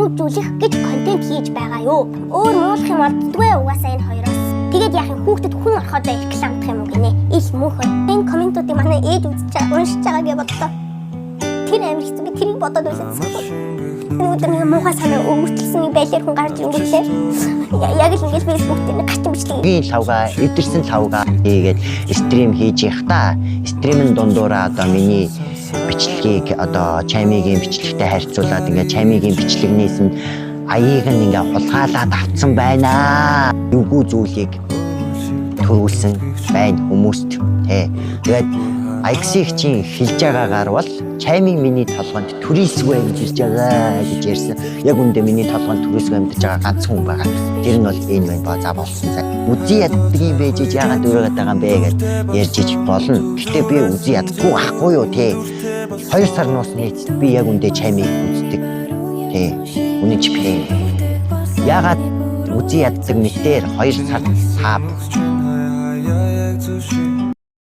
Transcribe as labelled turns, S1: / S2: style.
S1: хүмүүжүүлэх гэж контент хийж байгаа юу. Өөр муулах юм болдгүй угаасаа энэ хоёроос. Тэгээд яах юм хүүхдэд хүн ороход рекламдах юм уу гинэ. Ил мөнхөр. Энэ комментуудыг манай ээж үзэж байгаа уншиж байгаа гэж бодлоо. Тэр амир хэцүү би тэрийг бодоод байсан. Өнөөдөр нэг муухай санаа өвөртлсөн байлэр хүн гарч ирэнгүүтлээ. Яг л ингэж Facebook дээр нэг гачин бичлэг.
S2: Би лавга, эдэрсэн лавга хийгээд стрим хийж явахдаа стримийн дундуура одоо миний бичлэгийг одоо чаймигийн бичлэгтэй харьцуулаад ингээ чаймигийн бичлэгнээс нь аяыг нь ингээ хулгайлаад авцсан байна. Юугүй зүйлийг төрүүлсэн байна хүмүүст тий. Тэгээд Айксигчийн хэлж байгаагаар бол чаймиг миний толгойд түрээсгүй амьдарч байгаа гэж ярьсан. Яг үндэ миний толгойд түрээсгүй амьдарч байгаа ганц хүн байгаа. Тэр нь бол энэ байна ба за болсон цай. Үзий яддгийг байж яагаад өрөөд байгаа юм бэ гэж ярьж иж болно. Гэтэ би үзий яддгүй ахгүй юу те. 2 сар нуусны эцэст би яг үндэ чаймиг үздэг. Тэ. Үнэн ч би. Яагаад үзий яддаг мэтэр 2 сар сав